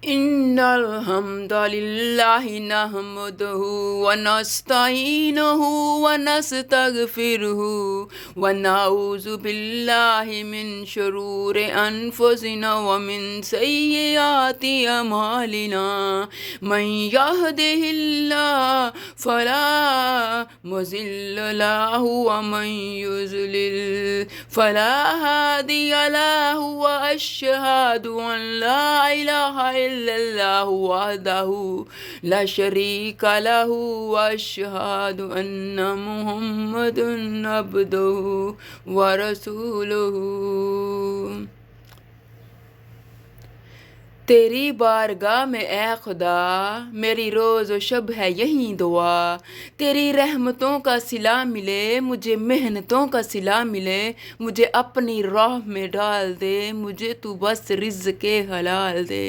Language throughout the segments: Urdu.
إن الحمد لله نحمده ونستعينه ونستغفره ونعوذ بالله من شرور أنفسنا ومن سيئات أعمالنا من يهده الله فلا مضل له ومن يضلل فلا هادي له وأشهد أن لا إله إلا الله وحده لا شريك له وأشهد أن محمدا عبده ورسوله۔ تیری بارگاہ میں اے خدا میری روز و شب ہے یہی دعا، تیری رحمتوں کا صلہ ملے مجھے، محنتوں کا صلہ ملے مجھے، اپنی راہ میں ڈال دے مجھے تو بس رزق حلال دے۔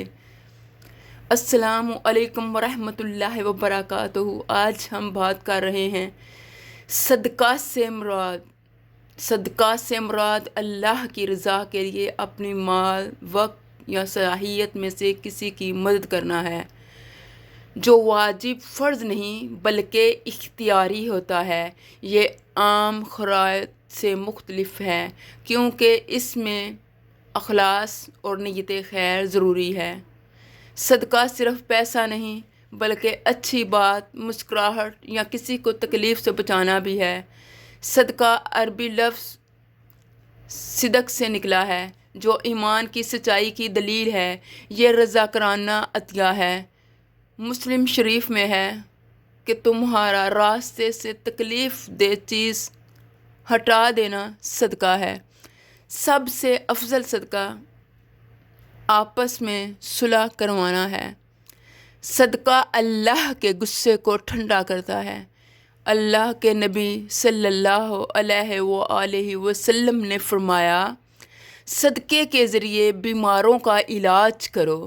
السلام علیکم ورحمۃ اللہ وبرکاتہ۔ آج ہم بات کر رہے ہیں صدقہ سے مراد۔ صدقہ سے مراد اللہ کی رضا کے لیے اپنی مال، وقت یا صلاحیت میں سے کسی کی مدد کرنا ہے، جو واجب فرض نہیں بلکہ اختیاری ہوتا ہے۔ یہ عام خیرات سے مختلف ہے کیونکہ اس میں اخلاص اور نیت خیر ضروری ہے۔ صدقہ صرف پیسہ نہیں بلکہ اچھی بات، مسکراہٹ یا کسی کو تکلیف سے بچانا بھی ہے۔ صدقہ عربی لفظ صدق سے نکلا ہے جو ایمان کی سچائی کی دلیل ہے۔ یہ رضاکارانہ عطیہ ہے۔ مسلم شریف میں ہے کہ تمہارا راستے سے تکلیف دہ چیز ہٹا دینا صدقہ ہے۔ سب سے افضل صدقہ آپس میں صلح کروانا ہے۔ صدقہ اللہ کے غصے کو ٹھنڈا کرتا ہے۔ اللہ کے نبی صلی اللہ علیہ وآلہ وسلم نے فرمایا، صدقے کے ذریعے بیماروں کا علاج کرو۔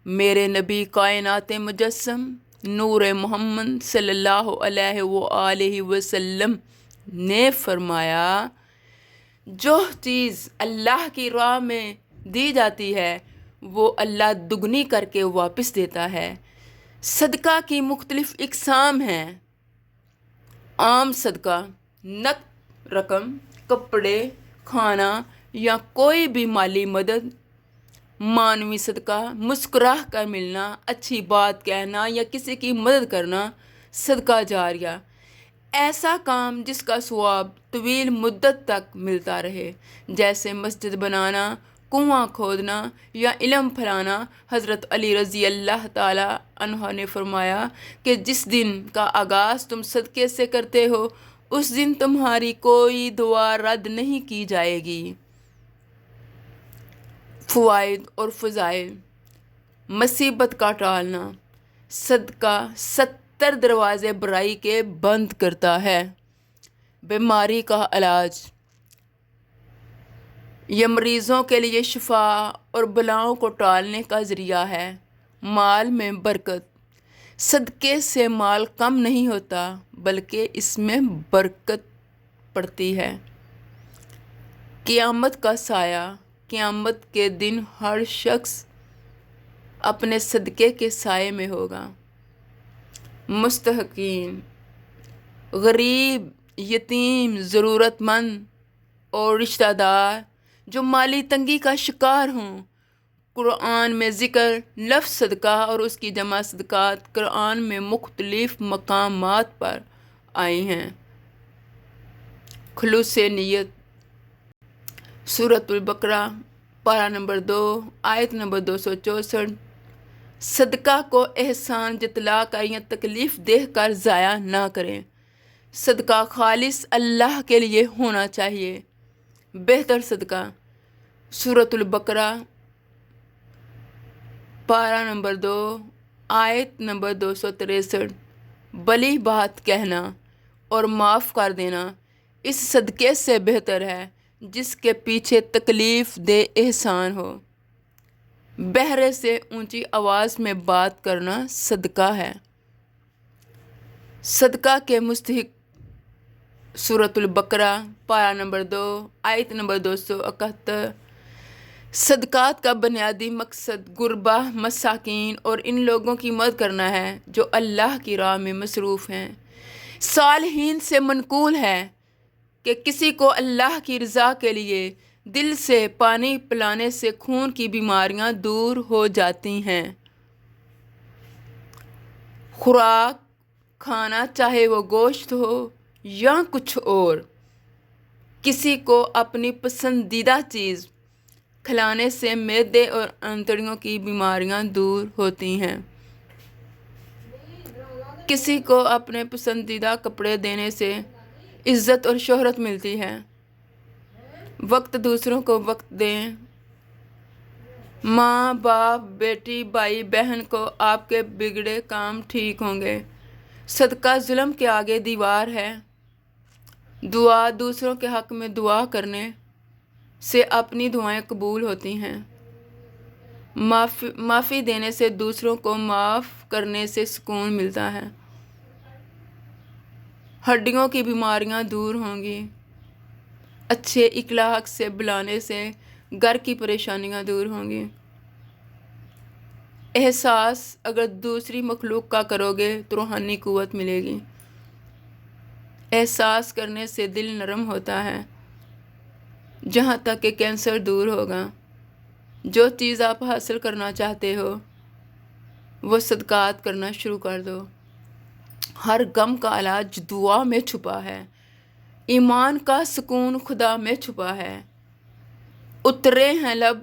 میرے نبی کائنات مجسم نور محمد صلی اللہ علیہ وآلہ وسلم نے فرمایا، جو چیز اللہ کی راہ میں دی جاتی ہے وہ اللہ دگنی کر کے واپس دیتا ہے۔ صدقہ کی مختلف اقسام ہیں۔ عام صدقہ نقد رقم، کپڑے، کھانا یا کوئی بھی مالی مدد۔ معنوی صدقہ مسکرا کر ملنا، اچھی بات کہنا یا کسی کی مدد کرنا۔ صدقہ جاریہ ایسا کام جس کا ثواب طویل مدت تک ملتا رہے، جیسے مسجد بنانا، کنواں کھودنا یا علم پھیلانا۔ حضرت علی رضی اللہ تعالی عنہ نے فرمایا کہ جس دن کا آغاز تم صدقے سے کرتے ہو اس دن تمہاری کوئی دعا رد نہیں کی جائے گی۔ فوائد اور فضائل۔ مصیبت کا ٹالنا۔ صدقہ 70 دروازے برائی کے بند کرتا ہے۔ بیماری کا علاج۔ یہ مریضوں کے لیے شفا اور بلاؤں کو ٹالنے کا ذریعہ ہے۔ مال میں برکت۔ صدقے سے مال کم نہیں ہوتا بلکہ اس میں برکت پڑتی ہے۔ قیامت کا سایہ۔ قیامت کے دن ہر شخص اپنے صدقے کے سائے میں ہوگا۔ مستحقین۔ غریب، یتیم، ضرورت مند اور رشتہ دار جو مالی تنگی کا شکار ہوں۔ قرآن میں ذکر لفظ صدقہ اور اس کی جمع صدقات قرآن میں مختلف مقامات پر آئی ہیں۔ خلوص نیت۔ سورۃ البقرہ پارہ نمبر 2 آیت نمبر 264۔ صدقہ کو احسان جتلا کر یا تکلیف دے کر ضائع نہ کریں۔ صدقہ خالص اللہ کے لیے ہونا چاہیے۔ بہتر صدقہ۔ سورۃ البقرہ پارہ نمبر 2 آیت نمبر 263۔ بھلی بات کہنا اور معاف کر دینا اس صدقے سے بہتر ہے جس کے پیچھے تکلیف دہ احسان ہو۔ بہرے سے اونچی آواز میں بات کرنا صدقہ ہے۔ صدقہ کے مستحق۔ سورۃ البقرہ پارہ نمبر 2 آیت نمبر 271۔ صدقات کا بنیادی مقصد غربا، مساکین اور ان لوگوں کی مدد کرنا ہے جو اللہ کی راہ میں مصروف ہیں۔ صالحین سے منقول ہے کہ کسی کو اللہ کی رضا کے لیے دل سے پانی پلانے سے خون کی بیماریاں دور ہو جاتی ہیں۔ خوراک کھانا چاہے وہ گوشت ہو یا کچھ اور، کسی کو اپنی پسندیدہ چیز کھلانے سے معدے اور آنتڑیوں کی بیماریاں دور ہوتی ہیں۔ کسی کو اپنے پسندیدہ کپڑے دینے سے عزت اور شہرت ملتی ہے۔ وقت دوسروں کو وقت دیں۔ ماں باپ، بیٹی بھائی بہن کو آپ کے بگڑے کام ٹھیک ہوں گے۔ صدقہ ظلم کے آگے دیوار ہے۔ دعا دوسروں کے حق میں دعا کرنے سے اپنی دعائیں قبول ہوتی ہیں۔ معافی دینے سے دوسروں کو معاف کرنے سے سکون ملتا ہے۔ ہڈیوں کی بیماریاں دور ہوں گی۔ اچھے اخلاق سے بلانے سے گھر کی پریشانیاں دور ہوں گی۔ احساس اگر دوسری مخلوق کا کرو گے تو روحانی قوت ملے گی۔ احساس کرنے سے دل نرم ہوتا ہے۔ جہاں تک کہ کینسر دور ہوگا۔ جو چیز آپ حاصل کرنا چاہتے ہو وہ صدقات کرنا شروع کر دو۔ ہر غم کا علاج دعا میں چھپا ہے۔ ایمان کا سکون خدا میں چھپا ہے۔ اترے ہیں لب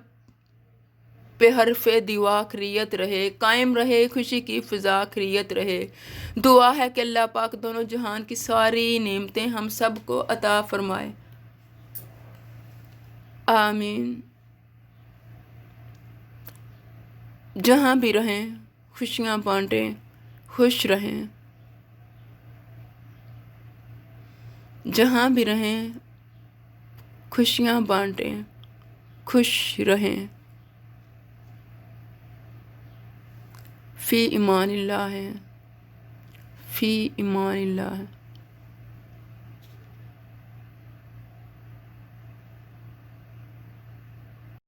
پہ حرف دعا خیریت رہے، قائم رہے خوشی کی فضا خیریت رہے۔ دعا ہے کہ اللہ پاک دونوں جہان کی ساری نعمتیں ہم سب کو عطا فرمائے۔ آمین۔ جہاں بھی رہیں خوشیاں بانٹیں، خوش رہیں۔ جہاں بھی رہیں خوشیاں بانٹیں، خوش رہیں۔ فی امان اللہ ہے، فی امان اللہ ہے۔